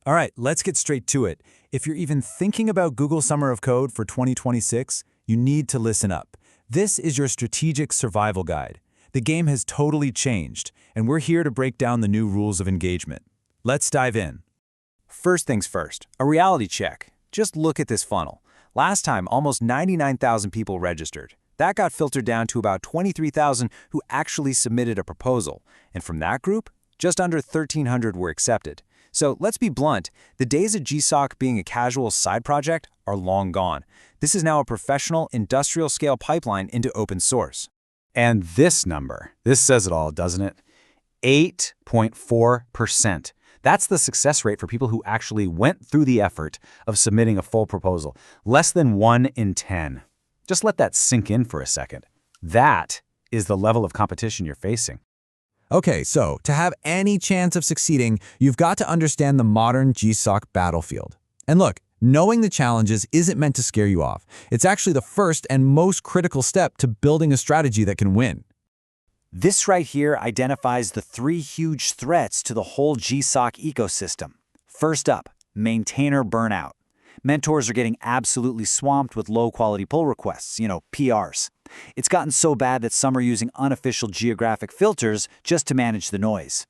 All right, let's get straight to it. If you're even thinking about Google Summer of Code for 2026, you need to listen up. This is your strategic survival guide. The game has totally changed, and we're here to break down the new rules of engagement. Let's dive in. First things first, a reality check. Just look at this funnel. Last time, almost 99,000 people registered. That got filtered down to about 23,000 who actually submitted a proposal. And from that group, just under 1,300 were accepted. So let's be blunt, the days of GSoC being a casual side project are long gone. This is now a professional, industrial-scale pipeline into open source. And this number, this says it all, doesn't it? 8.4%. That's the success rate for people who actually went through the effort of submitting a full proposal. Less than 1 in 10. Just let that sink in for a second. That is the level of competition you're facing. Okay, so to have any chance of succeeding, you've got to understand the modern GSoC battlefield. And look, knowing the challenges isn't meant to scare you off. It's actually the first and most critical step to building a strategy that can win. This right here identifies the 3 huge threats to the whole GSoC ecosystem. First up, maintainer burnout. Mentors are getting absolutely swamped with low-quality pull requests, PRs. It's gotten so bad that some are using unofficial geographic filters just to manage the noise.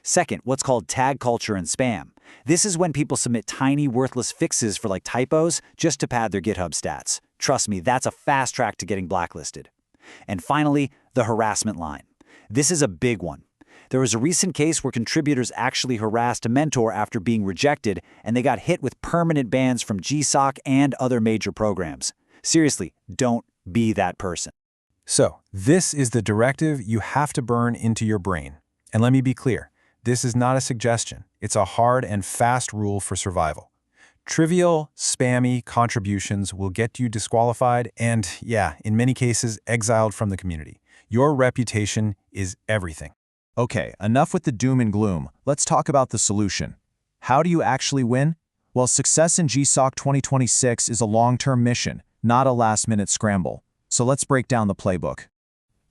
Second, what's called tag culture and spam. This is when people submit tiny, worthless fixes for typos just to pad their GitHub stats. Trust me, that's a fast track to getting blacklisted. And finally, the harassment line. This is a big one. There was a recent case where contributors actually harassed a mentor after being rejected, and they got hit with permanent bans from GSoC and other major programs. Seriously, don't be that person. So, this is the directive you have to burn into your brain. And let me be clear, this is not a suggestion. It's a hard and fast rule for survival. Trivial, spammy contributions will get you disqualified and, yeah, in many cases, exiled from the community. Your reputation is everything. Okay, enough with the doom and gloom. Let's talk about the solution. How do you actually win? Well, success in GSoC 2026 is a long-term mission, not a last-minute scramble. So let's break down the playbook.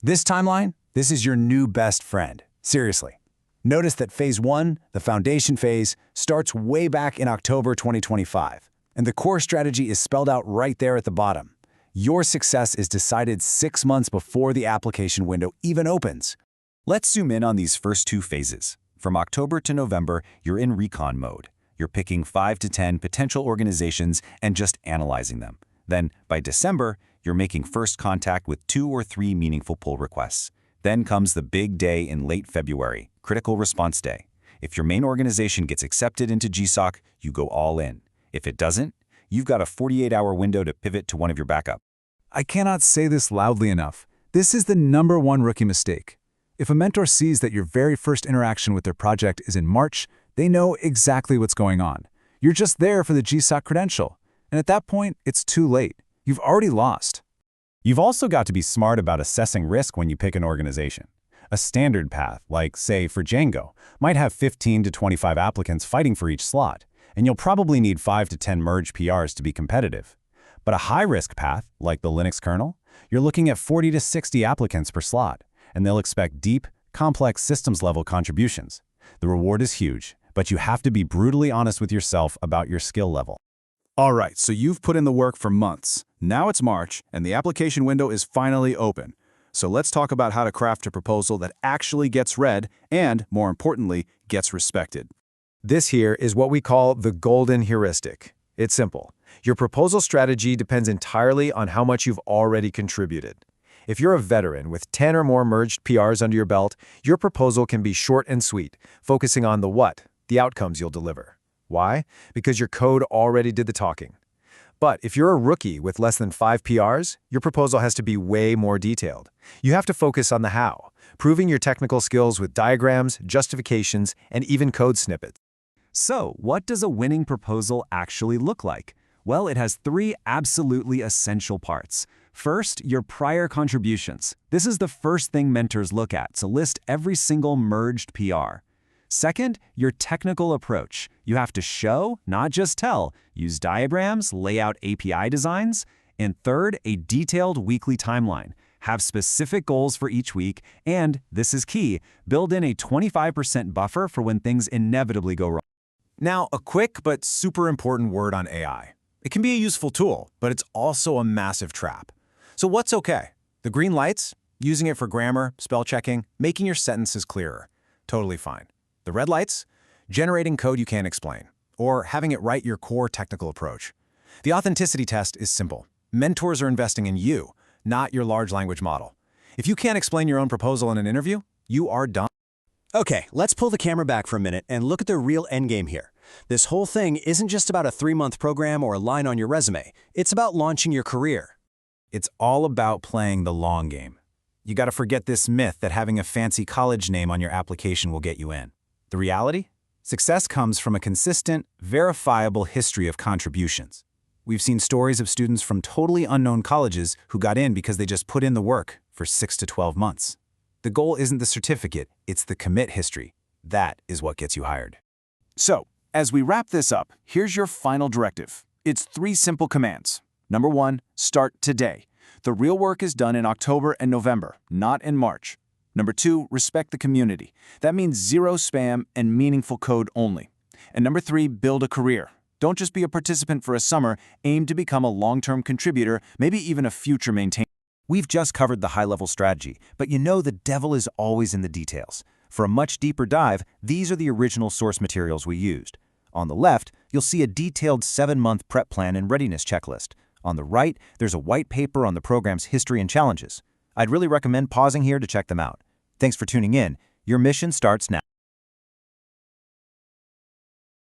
This timeline, this is your new best friend. Seriously. Notice that Phase 1, the foundation phase, starts way back in October 2025. And the core strategy is spelled out right there at the bottom. Your success is decided 6 months before the application window even opens. Let's zoom in on these first 2 phases. From October to November, you're in recon mode. You're picking 5 to 10 potential organizations and just analyzing them. Then, by December, you're making first contact with 2 or 3 meaningful pull requests. Then comes the big day in late February, critical response day. If your main organization gets accepted into GSoC, you go all in. If it doesn't, you've got a 48-hour window to pivot to one of your backup. I cannot say this loudly enough. This is the #1 rookie mistake. If a mentor sees that your very first interaction with their project is in March, they know exactly what's going on. You're just there for the GSoC credential. And at that point, it's too late. You've already lost. You've also got to be smart about assessing risk when you pick an organization. A standard path, like, say, for Django, might have 15 to 25 applicants fighting for each slot, and you'll probably need 5 to 10 merge PRs to be competitive. But a high-risk path, like the Linux kernel, you're looking at 40 to 60 applicants per slot, and they'll expect deep, complex systems-level contributions. The reward is huge, but you have to be brutally honest with yourself about your skill level. All right, so you've put in the work for months. Now it's March, and the application window is finally open. So let's talk about how to craft a proposal that actually gets read and, more importantly, gets respected. This here is what we call the golden heuristic. It's simple. Your proposal strategy depends entirely on how much you've already contributed. If you're a veteran with 10 or more merged PRs under your belt, your proposal can be short and sweet, focusing on the what, the outcomes you'll deliver. Why? Because your code already did the talking. But if you're a rookie with less than 5 PRs, your proposal has to be way more detailed. You have to focus on the how, proving your technical skills with diagrams, justifications, and even code snippets. So, what does a winning proposal actually look like? Well, it has 3 absolutely essential parts. First, your prior contributions. This is the first thing mentors look at, so list every single merged PR. Second, your technical approach. You have to show, not just tell. Use diagrams, lay out API designs. And third, a detailed weekly timeline. Have specific goals for each week, and, this is key, build in a 25% buffer for when things inevitably go wrong. Now, a quick but super important word on AI. It can be a useful tool, but it's also a massive trap. So what's okay? The green lights? Using it for grammar, spell checking, making your sentences clearer. Totally fine. The red lights? Generating code you can't explain, or having it write your core technical approach. The authenticity test is simple. Mentors are investing in you, not your large language model. If you can't explain your own proposal in an interview, you are done. Okay, let's pull the camera back for a minute and look at the real endgame here. This whole thing isn't just about a 3-month program or a line on your resume. It's about launching your career. It's all about playing the long game. You gotta forget this myth that having a fancy college name on your application will get you in. The reality? Success comes from a consistent, verifiable history of contributions. We've seen stories of students from totally unknown colleges who got in because they just put in the work for 6 to 12 months. The goal isn't the certificate, it's the commit history. That is what gets you hired. So, as we wrap this up, here's your final directive. It's 3 simple commands. Number 1, start today. The real work is done in October and November, not in March. Number 2, respect the community. That means 0 spam and meaningful code only. And number 3, build a career. Don't just be a participant for a summer, aim to become a long-term contributor, maybe even a future maintainer. We've just covered the high-level strategy, but you know the devil is always in the details. For a much deeper dive, these are the original source materials we used. On the left, you'll see a detailed 7-month prep plan and readiness checklist. On the right, there's a white paper on the program's history and challenges. I'd really recommend pausing here to check them out. Thanks for tuning in. Your mission starts now.